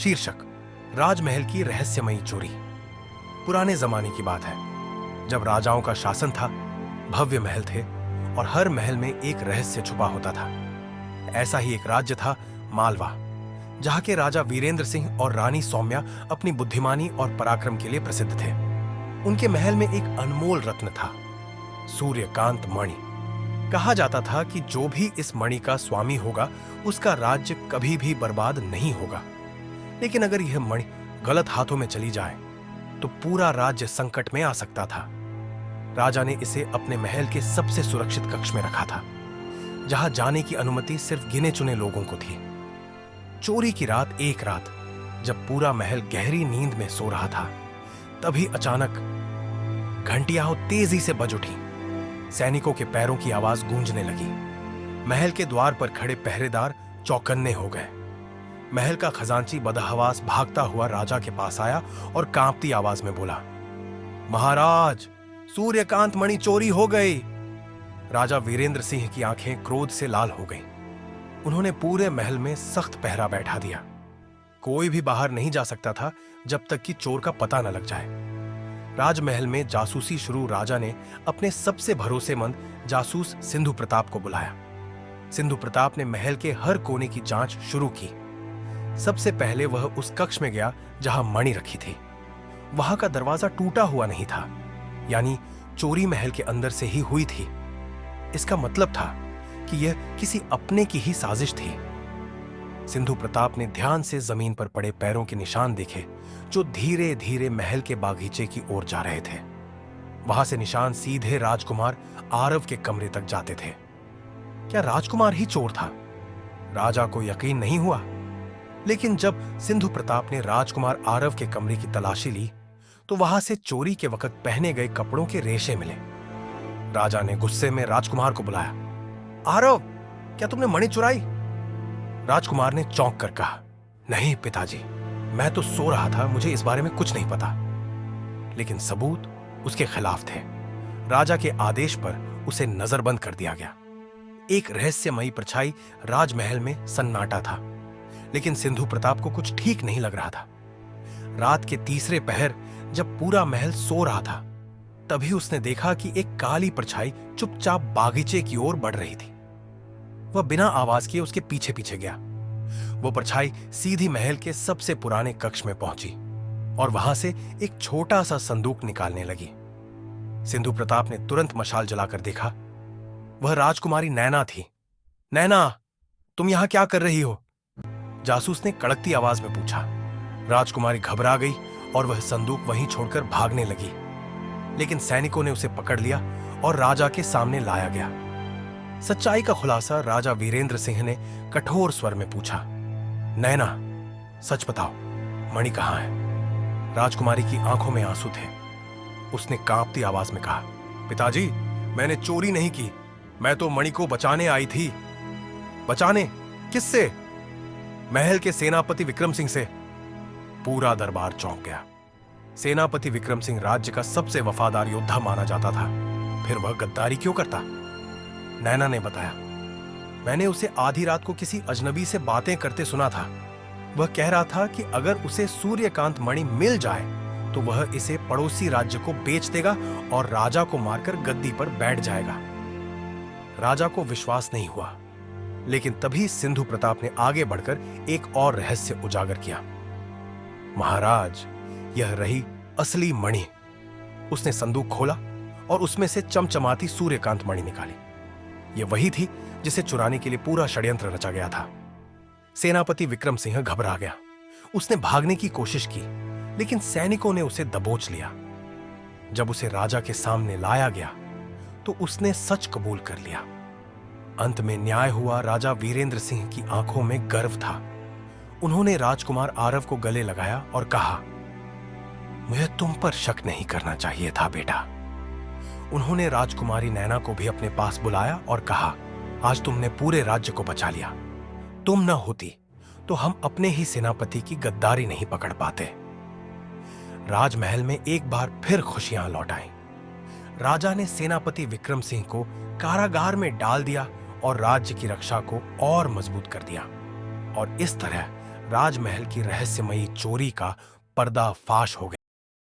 शीर्षक राजमहल की रहस्यमयी चोरी। पुराने जमाने की बात है, जब राजाओं का शासन था। भव्य महल थे और हर महल में एक रहस्य छुपा होता था। ऐसा ही एक राज्य था मालवा, जहां के राजा वीरेंद्र सिंह और रानी सौम्या अपनी बुद्धिमानी और पराक्रम के लिए प्रसिद्ध थे। उनके महल में एक अनमोल रत्न था, सूर्यकांत मणि। कहा जाता था कि जो भी इस मणि का स्वामी होगा, उसका राज्य कभी भी बर्बाद नहीं होगा। लेकिन अगर यह मणि गलत हाथों में चली जाए तो पूरा राज्य संकट में आ सकता था। राजा ने इसे अपने महल के सबसे सुरक्षित कक्ष में रखा था, जहां जाने की अनुमति सिर्फ गिने चुने लोगों को थी। चोरी की रात, एक रात जब पूरा महल गहरी नींद में सो रहा था, तभी अचानक घंटियां तेजी से बज उठी। सैनिकों के पैरों की आवाज गूंजने लगी। महल के द्वार पर खड़े पहरेदार चौकन्ने हो गए। महल का खजांची बदहवास भागता हुआ राजा के पास आया और कांपती आवाज में बोला, महाराज, सूर्यकांत मणि चोरी हो गई। राजा वीरेंद्र सिंह की आंखें क्रोध से लाल हो गईं। उन्होंने पूरे महल में सख्त पहरा बैठा दिया। कोई भी बाहर नहीं जा सकता था जब तक कि चोर का पता न लग जाए। राजमहल में जासूसी शुरू राजा ने अपने सबसे भरोसेमंद जासूस सिंधु प्रताप को बुलाया। सिंधु प्रताप ने महल के हर कोने की जांच शुरू की। सबसे पहले वह उस कक्ष में गया जहां मणि रखी थी। वहां का दरवाजा टूटा हुआ नहीं था, यानी चोरी महल के अंदर से ही हुई थी। इसका मतलब था कि यह किसी अपने की ही साजिश थी। सिंधु प्रताप ने ध्यान से जमीन पर पड़े पैरों के निशान देखे, जो धीरे धीरे महल के बागीचे की ओर जा रहे थे। वहां से निशान सीधे राजकुमार आरव के कमरे तक जाते थे। क्या राजकुमार ही चोर था? राजा को यकीन नहीं हुआ। लेकिन जब सिंधु प्रताप ने राजकुमार आरव के कमरे की तलाशी ली, तो वहां से चोरी के वक्त पहने गए कपड़ों के रेशे मिले। राजा ने गुस्से में राजकुमार को बुलाया। आरव, क्या तुमने मणि चुराई? राजकुमार ने चौंक कर कहा, नहीं पिताजी, मैं तो सो रहा था, मुझे इस बारे में कुछ नहीं पता। लेकिन सबूत उसके खिलाफ थे। राजा के आदेश पर उसे नजरबंद कर दिया गया। एक रहस्यमयी परछाई राजमहल में सन्नाटा था, लेकिन सिंधु प्रताप को कुछ ठीक नहीं लग रहा था। रात के तीसरे पहर जब पूरा महल सो रहा था, तभी उसने देखा कि एक काली परछाई चुपचाप बागीचे की ओर बढ़ रही थी। वह बिना आवाज किए उसके पीछे पीछे गया। वो परछाई सीधी महल के सबसे पुराने कक्ष में पहुंची और वहां से एक छोटा सा संदूक निकालने लगी। सिंधु प्रताप ने तुरंत मशाल जलाकर देखा। वह राजकुमारी नैना थी। नैना, तुम यहां क्या कर रही हो? जासूस ने कड़कती आवाज में पूछा। राजकुमारी घबरा गई और वह संदूक वहीं छोड़कर भागने लगी। लेकिन सैनिकों ने उसे पकड़ लिया और राजा के सामने लाया गया। सच्चाई का खुलासा राजा वीरेंद्र सिंह ने कठोर स्वर में पूछा। नैना, सच बताओ, मणि कहां है? राजकुमारी की आंखों में आंसू थे। उसने कांपती आवाज में कहा, पिताजी, मैंने चोरी नहीं की, मैं तो मणि को बचाने आई थी। बचाने? किससे? महल के सेनापति विक्रम सिंह से। पूरा दरबार चौंक गया। सेनापति विक्रम सिंह राज्य का सबसे वफादार योद्धा माना जाता था, फिर वह गद्दारी क्यों करता? नैना ने बताया, मैंने उसे आधी रात को किसी अजनबी से बातें करते सुना था। वह कह रहा था कि अगर उसे सूर्यकांत मणि मिल जाए तो वह इसे पड़ोसी राज्य को बेच देगा और राजा को मारकर गद्दी पर बैठ जाएगा। राजा को विश्वास नहीं हुआ, लेकिन तभी सिंधु प्रताप ने आगे बढ़कर एक और रहस्य उजागर किया। महाराज, यह रही असली मणि। उसने संदूक खोला और उसमें से चमचमाती सूर्यकांत मणि निकाली। यह वही थी जिसे चुराने के लिए पूरा षड्यंत्र रचा गया था। सेनापति विक्रम सिंह घबरा गया। उसने भागने की कोशिश की, लेकिन सैनिकों ने उसे दबोच लिया। जब उसे राजा के सामने लाया गया तो उसने सच कबूल कर लिया। अंत में न्याय हुआ। राजा वीरेंद्र सिंह की आंखों में गर्व था। उन्होंने राजकुमार आरव को गले लगाया और कहा, मुझे तुम पर शक नहीं करना चाहिए था बेटा। उन्होंने राजकुमारी नैना को भी अपने पास बुलाया और कहा, आज तुमने पूरे राज्य को बचा लिया। तुम न होती तो हम अपने ही सेनापति की गद्दारी नहीं पकड़ पाते। राजमहल में एक बार फिर खुशियां लौट आईं। राजा ने सेनापति विक्रम सिंह को कारागार में डाल दिया और राज्य की रक्षा को और मजबूत कर दिया। और इस तरह राजमहल की रहस्यमयी चोरी का पर्दाफाश हो गया।